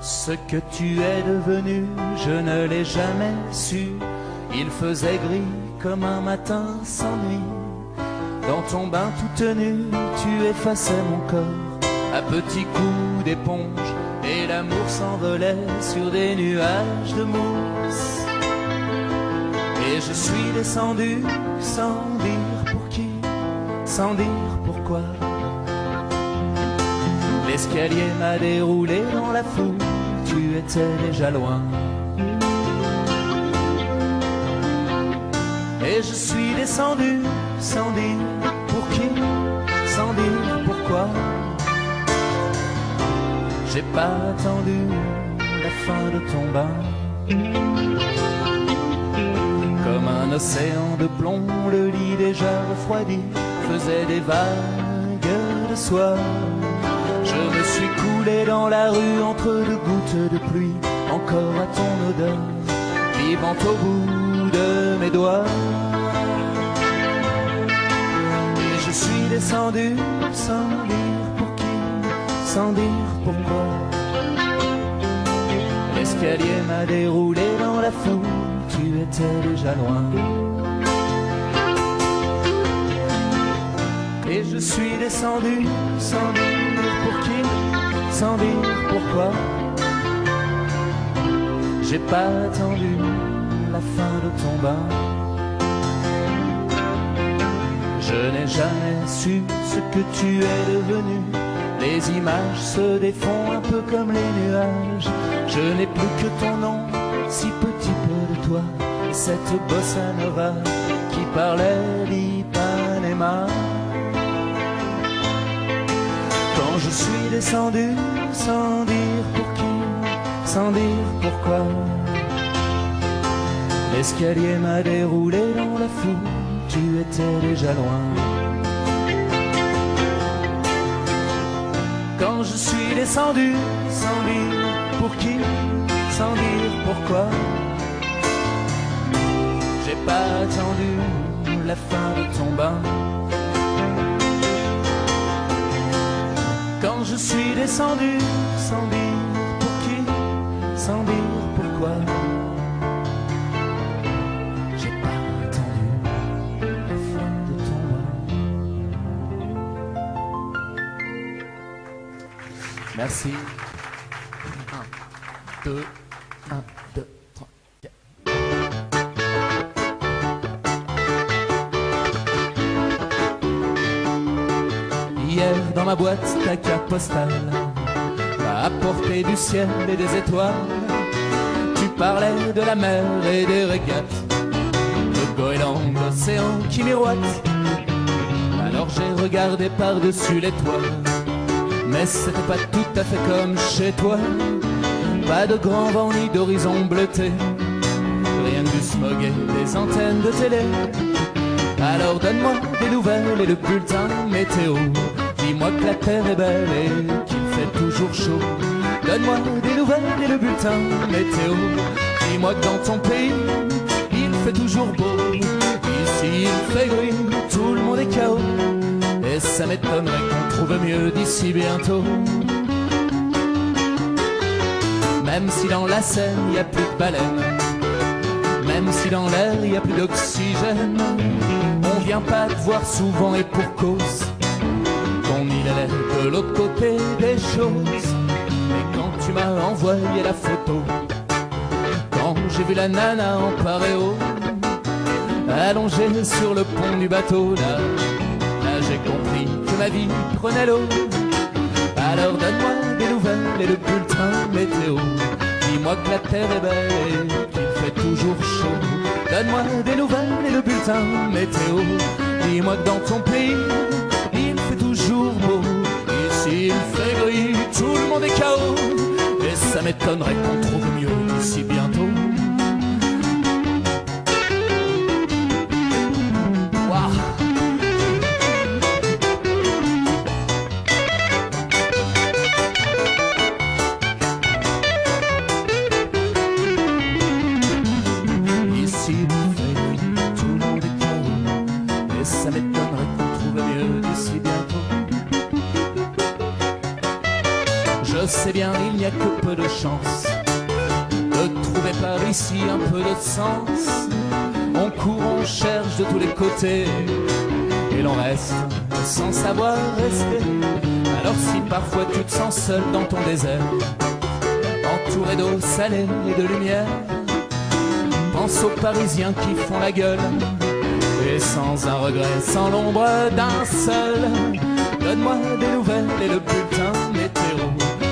Ce que tu es devenu, je ne l'ai jamais su. Il faisait gris comme un matin sans nuit. Dans ton bain toute nue, tu effaçais mon corps à petits coups d'éponge, et l'amour s'envolait sur des nuages de mousse. Et je suis descendu sans dire pour qui, sans dire pourquoi. L'escalier m'a déroulé dans la foule, tu étais déjà loin. Et je suis descendu sans dire pour qui, sans dire pourquoi. J'ai pas attendu la fin de ton bain. Comme un océan de plomb, le lit déjà refroidi faisait des vagues de soie. Je me suis coulé dans la rue entre deux gouttes de pluie, encore à ton odeur, vivant au bout de mes doigts. Et je suis descendu sans dire pour qui, sans dire pourquoi. L'escalier m'a déroulé dans la foule, tu étais déjà loin. Et je suis descendu sans dire pour qui, sans dire pourquoi. J'ai pas attendu la fin de ton bain. Je n'ai jamais su ce que tu es devenu. Les images se défont un peu comme les nuages. Je n'ai plus que ton nom, si petit peu de toi, cette bossa nova qui parlait d'Ipanema. Quand je suis descendu sans dire pour qui, sans dire pourquoi, l'escalier m'a déroulé dans la foule, tu étais déjà loin. Quand je suis descendu sans dire pour qui, sans dire pourquoi, j'ai pas attendu la fin de ton bain. Quand je suis descendu sans dire pour qui, sans dire pourquoi, j'ai pas attendu la fin de ton bain. Merci. 1, 2, 1, 2, 3, 4. Hier dans ma boîte, ta carte postale m'a apporté du ciel et des étoiles. Tu parlais de la mer et des régates, le goéland, l'océan qui miroite. Alors j'ai regardé par-dessus les toits, mais c'était pas tout à fait comme chez toi. Pas de grand vent ni d'horizon bleuté, rien que du smog et des antennes de télé. Alors donne-moi des nouvelles et le bulletin météo. Dis-moi que la terre est belle et qu'il fait toujours chaud. Donne-moi des nouvelles et le bulletin météo. Dis-moi que dans ton pays, il fait toujours beau. Ici il fait gris, tout le monde est KO. Et ça m'étonnerait qu'on trouve mieux d'ici bientôt. Même si dans la Seine il n'y a plus de baleines, même si dans l'air il n'y a plus d'oxygène, on vient pas te voir souvent et pour cause. Ton île elle est de l'autre côté des choses. Et quand tu m'as envoyé la photo, quand j'ai vu la nana en paréo, allongée sur le pont du bateau, là j'ai compris que ma vie prenait l'eau. Alors donne-moi des nouvelles et le bulletin météo. Dis-moi que la terre est belle et qu'il fait toujours chaud. Donne-moi des nouvelles et le bulletin météo. Dis-moi que dans ton pays, il fait toujours beau. Ici il fait gris, tout le monde est KO. Et ça m'étonnerait qu'on trouve mieux d'ici bientôt. Je sais bien, il n'y a que peu de chance de trouver par ici un peu de sens. On court, on cherche de tous les côtés et l'on reste sans savoir rester. Alors si parfois tu te sens seul dans ton désert, entouré d'eau salée et de lumière, pense aux Parisiens qui font la gueule, et sans un regret, sans l'ombre d'un seul, donne-moi des nouvelles et le bulletin météo.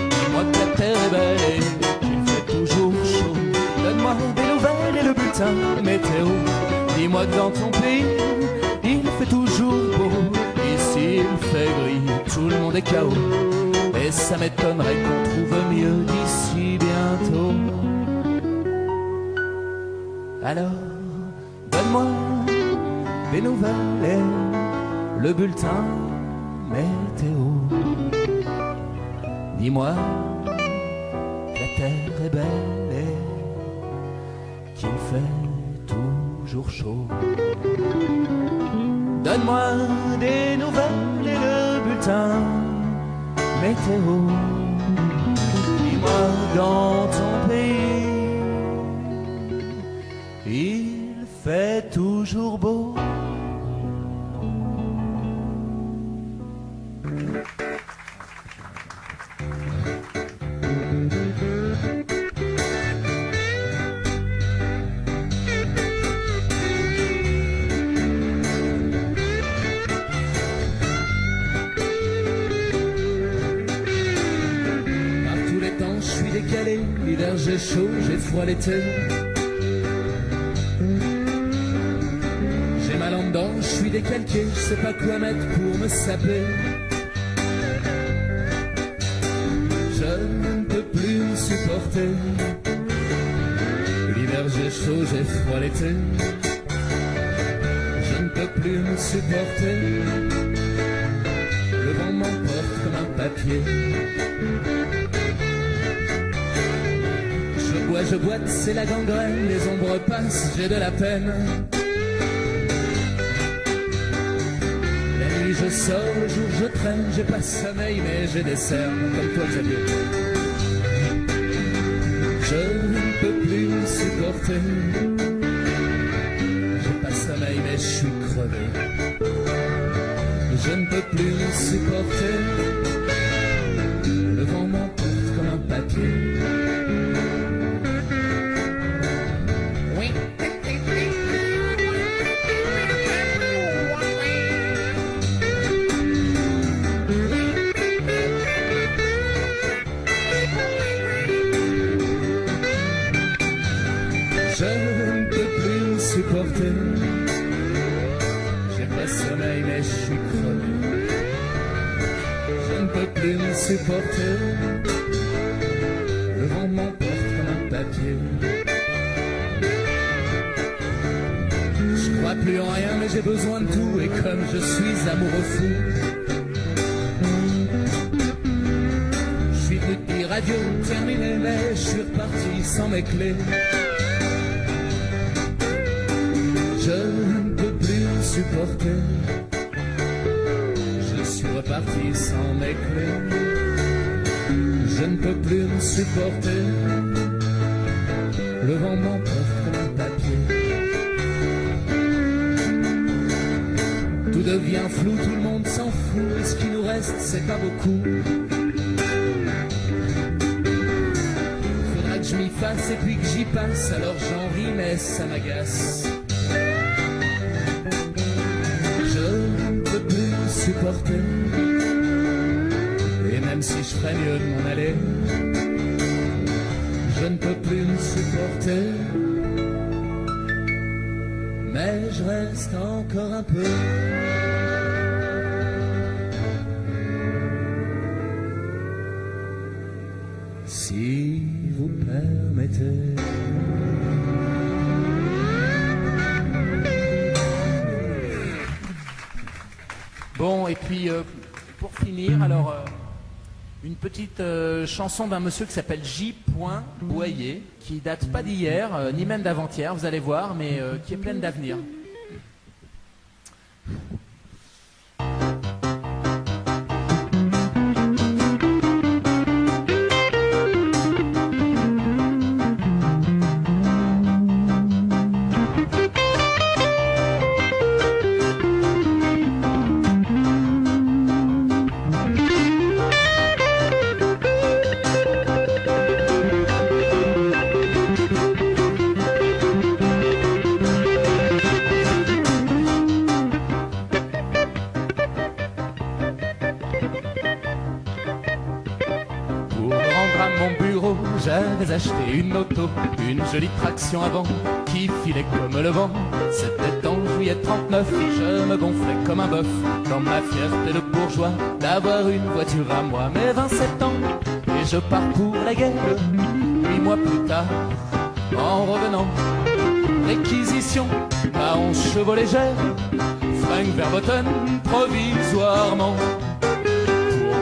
Dis-moi que la terre est belle et qu'il fait toujours chaud. Donne-moi des nouvelles et le bulletin météo. Dis-moi que dans ton pays, il fait toujours beau. Ici il fait gris, tout le monde est KO. Et ça m'étonnerait qu'on trouve mieux d'ici bientôt. Alors, donne-moi des nouvelles et le bulletin météo. Dis-moi que la terre est belle et qu'il fait toujours chaud. Donne-moi des nouvelles et le bulletin météo. Dis-moi dans ton pays, il fait toujours beau. L'hiver j'ai chaud, j'ai froid l'été. J'ai mal en dedans, je suis décalqué, je sais pas quoi mettre pour me saper. Je ne peux plus me supporter. L'hiver j'ai chaud, j'ai froid l'été. Je ne peux plus me supporter. Le vent m'emporte comme un papier. Je boite, c'est la gangrène, les ombres passent, j'ai de la peine. La nuit je sors, le jour je traîne, j'ai pas sommeil mais j'ai des cernes, comme toi Xavier. Je ne peux plus me supporter. J'ai pas sommeil mais je suis crevé. Je ne peux plus me supporter. Le vent m'emporte comme un papier. J'ai pas sommeil mais je suis crevé. Je ne peux plus me supporter. Le vent m'emporte comme un papier. Je crois plus en rien mais j'ai besoin de tout. Et comme je suis amoureux fou, je suis venu te dire adieu, terminé, mais je suis reparti sans mes clés. Je ne peux plus me supporter. Je suis reparti sans mes clés. Je ne peux plus me supporter. Le vent m'emporte comme un papier. Tout devient flou, tout le monde s'en fout. Et ce qui nous reste, c'est pas beaucoup. Faudra que je m'y fasse et puis que j'y passe. Alors j'en ris mais ça m'agace. Supporter. Et même si je ferais mieux de m'en aller, je ne peux plus me supporter. Mais je reste encore un peu. Si vous permettez. Bon, et puis pour finir, alors une petite chanson d'un monsieur qui s'appelle J. Boyer, qui date pas d'hier, ni même d'avant-hier, vous allez voir, mais qui est pleine d'avenir. à mon bureau, j'avais acheté une auto, une jolie traction avant qui filait comme le vent. C'était en juillet 39, je me gonflais comme un bœuf dans ma fierté de bourgeois d'avoir une voiture à moi. Mais 27 ans et je pars pour la guerre. 8 mois plus tard, en revenant, réquisition à 11 chevaux légers, fringues Verboten provisoirement.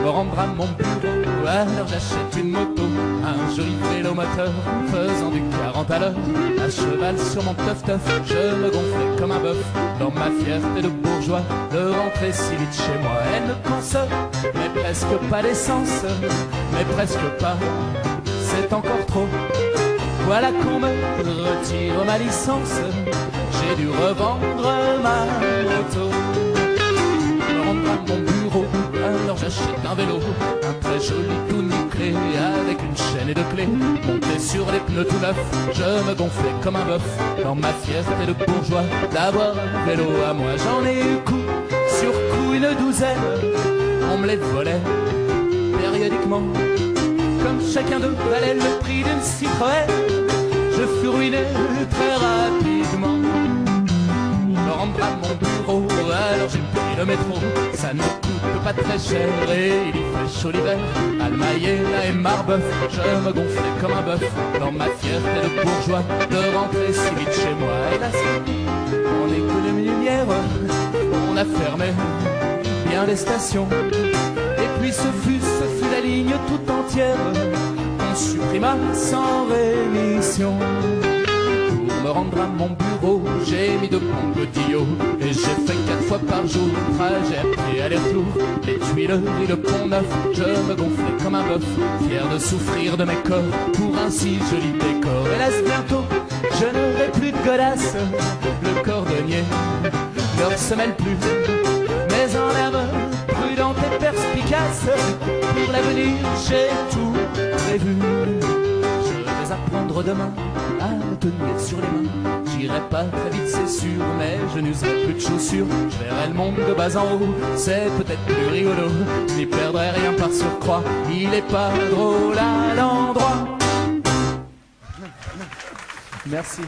Pour me rendre à mon bureau, alors j'achète une moto, un joli vélo moteur faisant du 40 à l'heure. À cheval sur mon teuf-teuf, je me gonflais comme un bœuf dans ma fierté de bourgeois de rentrer si vite chez moi. Elle ne consomme, mais presque pas d'essence, mais presque pas, c'est encore trop. Voilà qu'on me retire ma licence, j'ai dû revendre ma moto. Me rendre à mon bureau, alors j'achète un vélo, un très joli tout nickelé avec une chaîne et deux clés. Monté sur les pneus tout neufs, je me gonflais comme un bœuf dans ma fierté de bourgeois d'avoir un vélo à moi. J'en ai eu coup sur coup une douzaine, on me les volait périodiquement. Comme chacun d'eux valait le prix d'une Citroën, je fus ruiné très rapidement. Me rendre à mon bureau, alors j'ai pris le métro. Ça ne coûte pas très cher et il y fait chaud l'hiver. Almaïla et Marbeuf, je me gonflais comme un bœuf dans ma fierté de bourgeois de rentrer si vite chez moi. Hélas, en économie lumière, on a fermé bien les stations. Et puis ce fut la ligne tout entière qu'on supprima sans rémission. Pour me rendre à mon bureau, j'ai mis de bons petits et j'ai fait 4 fois par jour trajet à pied aller-retour. Les Tuileries, le Pont-Neuf, je me gonflais comme un bœuf, fier de souffrir de mes corps pour un si joli décor. Hélas, bientôt, je n'aurai plus de godasse, le cordonnier ne ressemelle plus, mais en lame prudente et perspicace, pour l'avenir j'ai tout prévu. Je vais apprendre demain à me tenir sur les mains. J'irai pas très vite c'est sûr, mais je n'userai plus de chaussures. Je verrai le monde de bas en haut, c'est peut-être plus rigolo. Je n'y perdrai rien par surcroît, il est pas drôle à l'endroit. Merci.